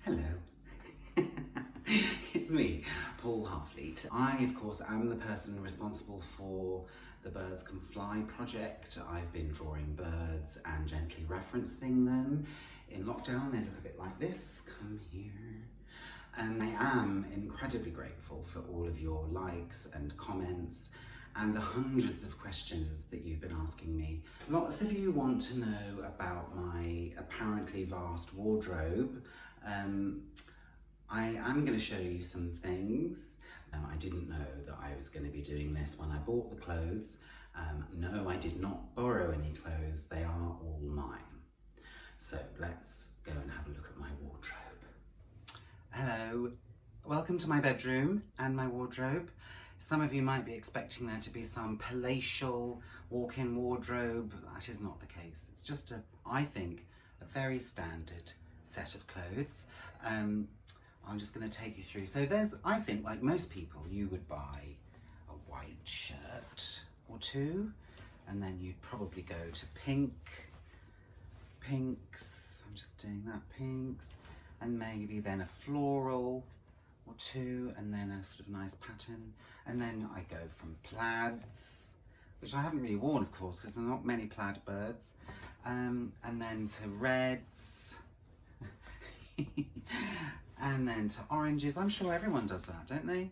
Hello. It's me, Paul Harfleet. I, of course, am the person responsible for the Birds Can Fly project. I've been drawing birds and gently referencing them. In lockdown, they look a bit like this. Come here. And I am incredibly grateful for all of your likes and comments and the hundreds of questions that you've been asking me. Lots of you want to know about my apparently vast wardrobe. I am going to show you some things. I didn't know that I was going to be doing this when I bought the clothes. No, I did not borrow any clothes. They are all mine. So let's go and have a look at my wardrobe. Hello, welcome to my bedroom and my wardrobe. Some of you might be expecting there to be some palatial walk-in wardrobe. That is not the case. It's just I think, a very standard set of clothes. I'm just going to take you through. So I think, like most people, you would buy a white shirt or two, and then you'd probably go to pinks. I'm just doing that, pinks, and maybe then a floral or two, and then a sort of nice pattern. And then I go from plaids, which I haven't really worn, of course, because there are not many plaid birds, and then to reds, and then to oranges. I'm sure everyone does that, don't they?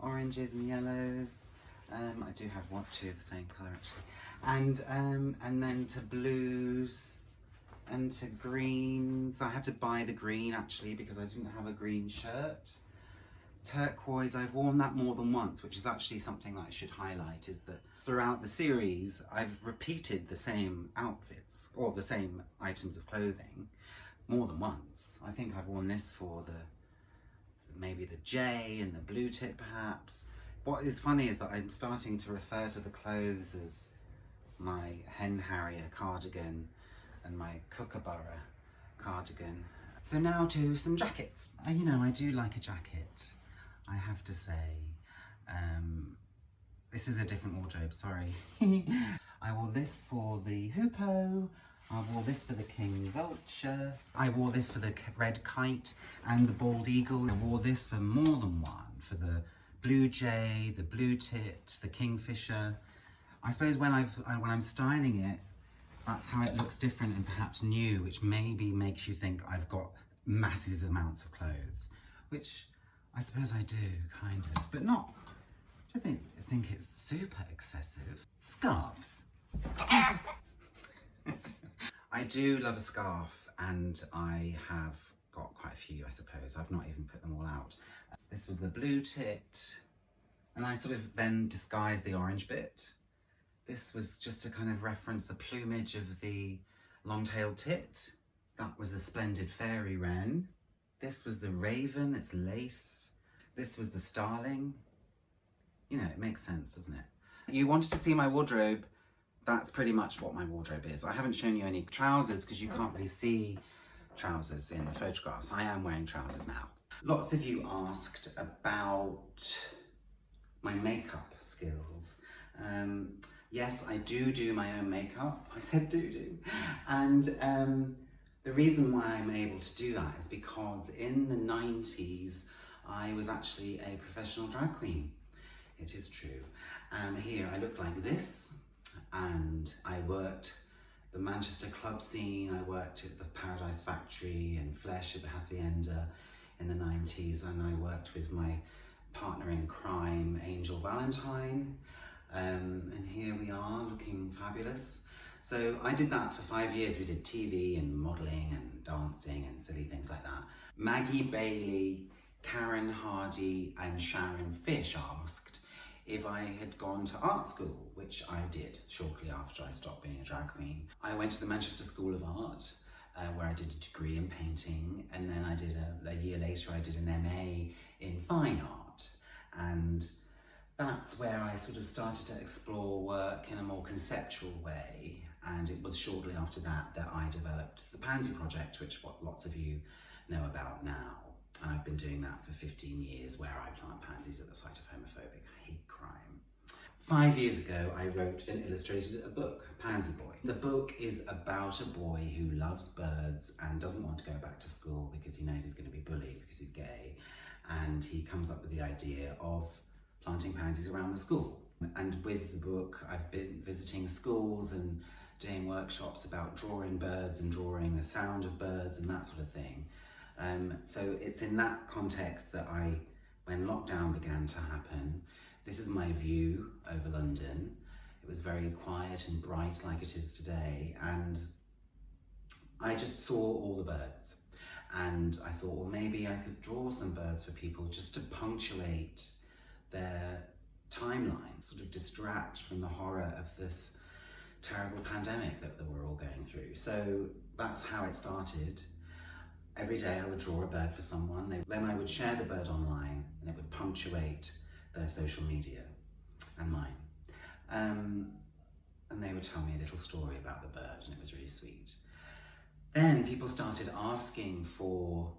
Oranges and yellows. I do have two of the same colour actually. And then to blues and to greens. I had to buy the green actually because I didn't have a green shirt. Turquoise, I've worn that more than once, which is actually something that I should highlight, is that throughout the series I've repeated the same outfits or the same items of clothing more than once. I think I've worn this for maybe the J and the blue tit perhaps. What is funny is that I'm starting to refer to the clothes as my hen harrier cardigan and my kookaburra cardigan. So now to some jackets. You know, I do like a jacket, I have to say. This is a different wardrobe, sorry. I wore this for the hoopoe. I wore this for the king vulture. I wore this for the red kite and the bald eagle. I wore this for more than one, for the blue jay, the blue tit, the kingfisher. I suppose when I'm styling it, that's how it looks different and perhaps new, which maybe makes you think I've got massive amounts of clothes, which I suppose I do, kind of, but not. I don't think it's super excessive. Scarves. I do love a scarf, and I have got quite a few, I suppose. I've not even put them all out. This was the blue tit, and I sort of then disguised the orange bit. This was just to kind of reference the plumage of the long-tailed tit. That was a splendid fairy wren. This was the raven, it's lace. This was the starling. You know, it makes sense, doesn't it? You wanted to see my wardrobe. That's pretty much what my wardrobe is. I haven't shown you any trousers because you can't really see trousers in the photographs. I am wearing trousers now. Lots of you asked about my makeup skills. Yes, I do my own makeup. I said do. And the reason why I'm able to do that is because in the 90s, I was actually a professional drag queen. It is true. And here I look like this. And I worked the Manchester club scene, I worked at the Paradise Factory and Flesh at the Hacienda in the 90s, and I worked with my partner in crime, Angel Valentine, and here we are looking fabulous. So I did that for 5 years. We did TV and modelling and dancing and silly things like that. Maggie Bailey, Karen Hardy and Sharon Fish asked if I had gone to art school, which I did shortly after I stopped being a drag queen. I went to the Manchester School of Art, where I did a degree in painting, and then I did a year later I did an MA in fine art, and that's where I sort of started to explore work in a more conceptual way. And it was shortly after that that I developed the Pansy Project, which what lots of you know about now. And I've been doing that for 15 years, where I plant pansies at the site of homophobic hate crime. 5 years ago, I wrote and illustrated a book, Pansy Boy. The book is about a boy who loves birds and doesn't want to go back to school because he knows he's going to be bullied because he's gay, and he comes up with the idea of planting pansies around the school. And with the book, I've been visiting schools and doing workshops about drawing birds and drawing the sound of birds and that sort of thing. So it's in that context that when lockdown began to happen, this is my view over London. It was very quiet and bright like it is today, and I just saw all the birds. And I thought, well, maybe I could draw some birds for people just to punctuate their timeline, sort of distract from the horror of this terrible pandemic that we're all going through. So that's how it started. Every day I would draw a bird for someone, then I would share the bird online, and it would punctuate their social media and mine. And they would tell me a little story about the bird, and it was really sweet. Then people started asking for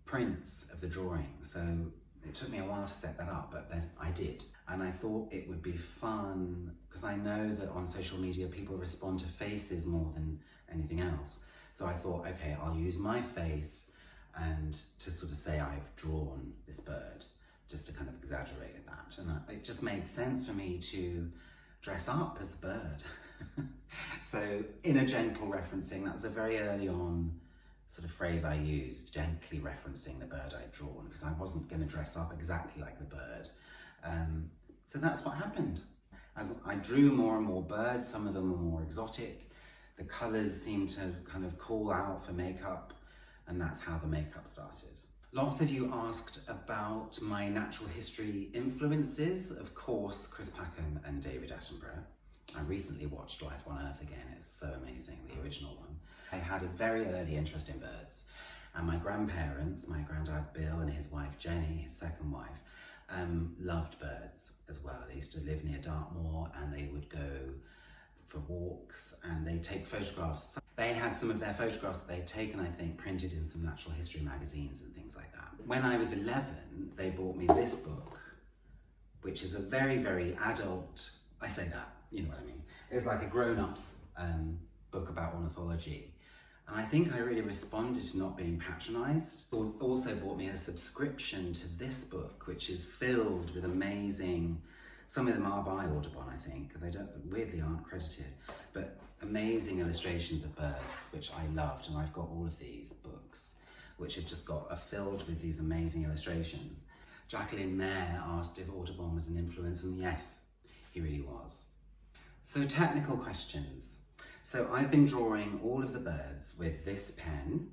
prints of the drawing, so it took me a while to set that up, but then I did. And I thought it would be fun, because I know that on social media people respond to faces more than anything else. So I thought, okay, I'll use my face and to sort of say I've drawn this bird, just to kind of exaggerate that. And it just made sense for me to dress up as the bird. So in a gentle referencing, that was a very early on sort of phrase I used, gently referencing the bird I'd drawn, because I wasn't going to dress up exactly like the bird. So that's what happened. As I drew more and more birds, some of them were more exotic. The colours seemed to kind of call out for makeup, and that's how the makeup started. Lots of you asked about my natural history influences. Of course, Chris Packham and David Attenborough. I recently watched Life on Earth again. It's so amazing, the original one. I had a very early interest in birds, and my grandparents, my granddad Bill and his wife Jenny, his second wife, loved birds as well. They used to live near Dartmoor, and they would go for walks and they'd take photographs. They had some of their photographs that they'd taken, I think, printed in some natural history magazines and things like that. When I was 11, they bought me this book, which is a very, very adult, I say that, you know what I mean. It was like a grown-ups book about ornithology. And I think I really responded to not being patronised. Also bought me a subscription to this book, which is filled with amazing, some of them are by Audubon, I think. They weirdly aren't credited, but amazing illustrations of birds, which I loved. And I've got all of these books, which have just are filled with these amazing illustrations. Jacqueline Mayer asked if Audubon was an influence, and yes, he really was. So technical questions. So I've been drawing all of the birds with this pen,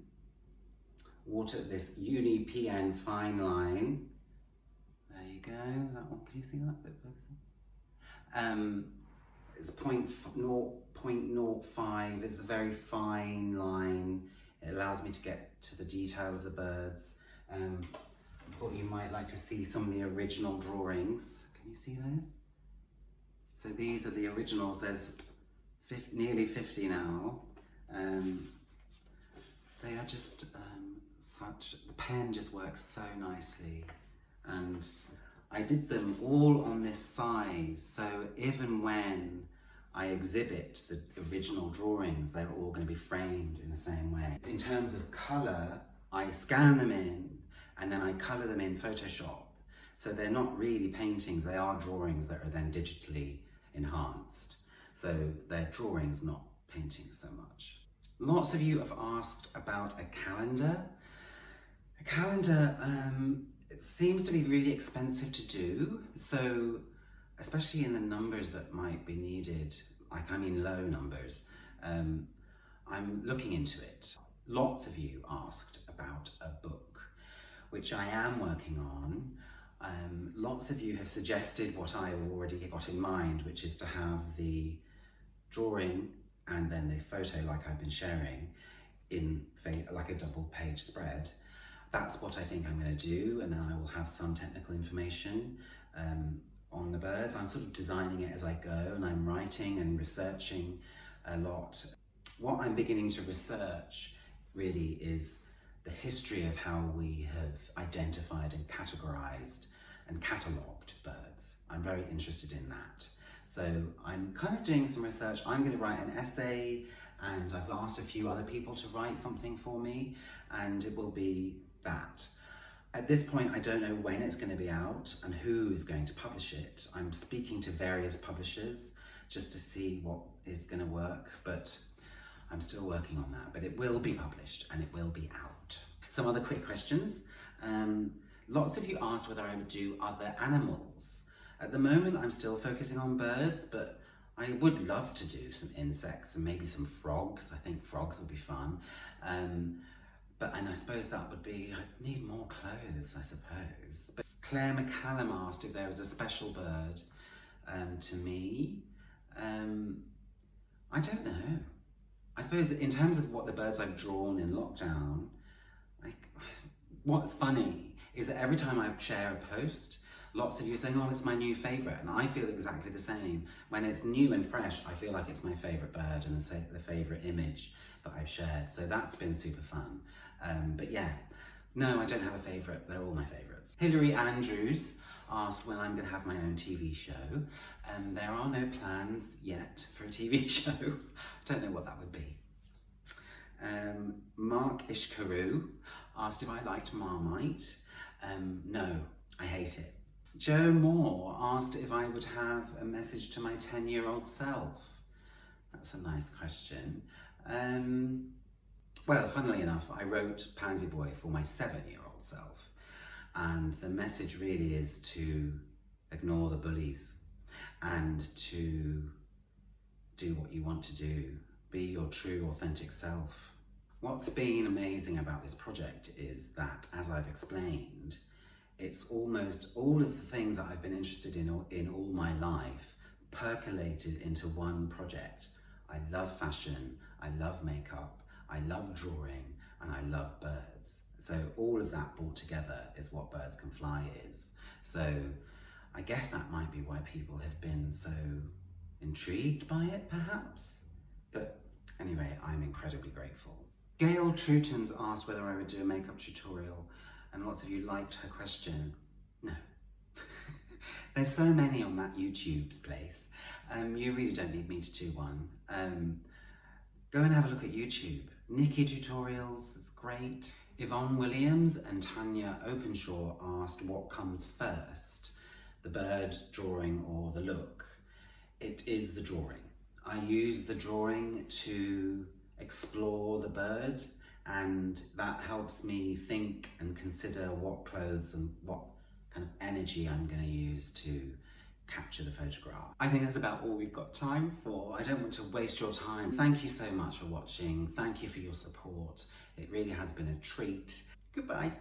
this Uni PN fine line. There you go, that one, can you see that? It's 0.05, it's a very fine line. It allows me to get to the detail of the birds. I thought you might like to see some of the original drawings. Can you see those? So these are the originals. There's nearly 50 now. They are just the pen just works so nicely, and I did them all on this size, so even when I exhibit the original drawings, they're all going to be framed in the same way. In terms of colour, I scan them in and then I colour them in Photoshop, so they're not really paintings, they are drawings that are then digitally enhanced. So they're drawings, not paintings so much. Lots of you have asked about a calendar. A calendar, it seems to be really expensive to do. So especially in the numbers that might be needed, like I mean low numbers, I'm looking into it. Lots of you asked about a book, which I am working on. Lots of you have suggested what I have already got in mind, which is to have the drawing and then the photo like I've been sharing in like a double page spread. That's what I think I'm going to do, and then I will have some technical information on the birds. I'm sort of designing it as I go, and I'm writing and researching a lot. What I'm beginning to research really is the history of how we have identified and categorized and catalogued birds. I'm very interested in that. So I'm kind of doing some research. I'm going to write an essay and I've asked a few other people to write something for me, and it will be that. At this point, I don't know when it's going to be out and who is going to publish it. I'm speaking to various publishers just to see what is going to work, but I'm still working on that. But it will be published and it will be out. Some other quick questions. Lots of you asked whether I would do other animals. At the moment, I'm still focusing on birds, but I would love to do some insects and maybe some frogs. I think frogs would be fun. And I suppose that would be, I'd need more clothes, I suppose. But Claire McCallum asked if there was a special bird to me. I don't know. I suppose in terms of what the birds I've drawn in lockdown, what's funny is that every time I share a post, lots of you are saying, oh, it's my new favourite, and I feel exactly the same. When it's new and fresh, I feel like it's my favourite bird and the favourite image that I've shared, so that's been super fun. But yeah, no, I don't have a favourite, they're all my favourites. Hilary Andrews asked when I'm going to have my own TV show. There are no plans yet for a TV show. I don't know what that would be. Mark Ishkaru asked if I liked Marmite. No, I hate it. Joe Moore asked if I would have a message to my 10-year-old self. That's a nice question. Well, funnily enough, I wrote Pansy Boy for my 7-year-old self. And the message really is to ignore the bullies and to do what you want to do. Be your true, authentic self. What's been amazing about this project is that, as I've explained, it's almost all of the things that I've been interested in all my life percolated into one project. I love fashion, I love makeup, I love drawing, and I love birds. So all of that brought together is what Birds Can Fly is. So I guess that might be why people have been so intrigued by it, perhaps. But anyway, I'm incredibly grateful. Gail Trutons asked whether I would do a makeup tutorial, and lots of you liked her question. No. There's so many on that YouTube's place. You really don't need me to do one. Go and have a look at YouTube. Nikki Tutorials, it's great. Yvonne Williams and Tanya Openshaw asked what comes first, the bird drawing or the look. It is the drawing. I use the drawing to explore the bird, and that helps me think and consider what clothes and what kind of energy I'm going to use to capture the photograph. I think that's about all we've got time for. I don't want to waste your time. Thank you so much for watching. Thank you for your support. It really has been a treat. Goodbye.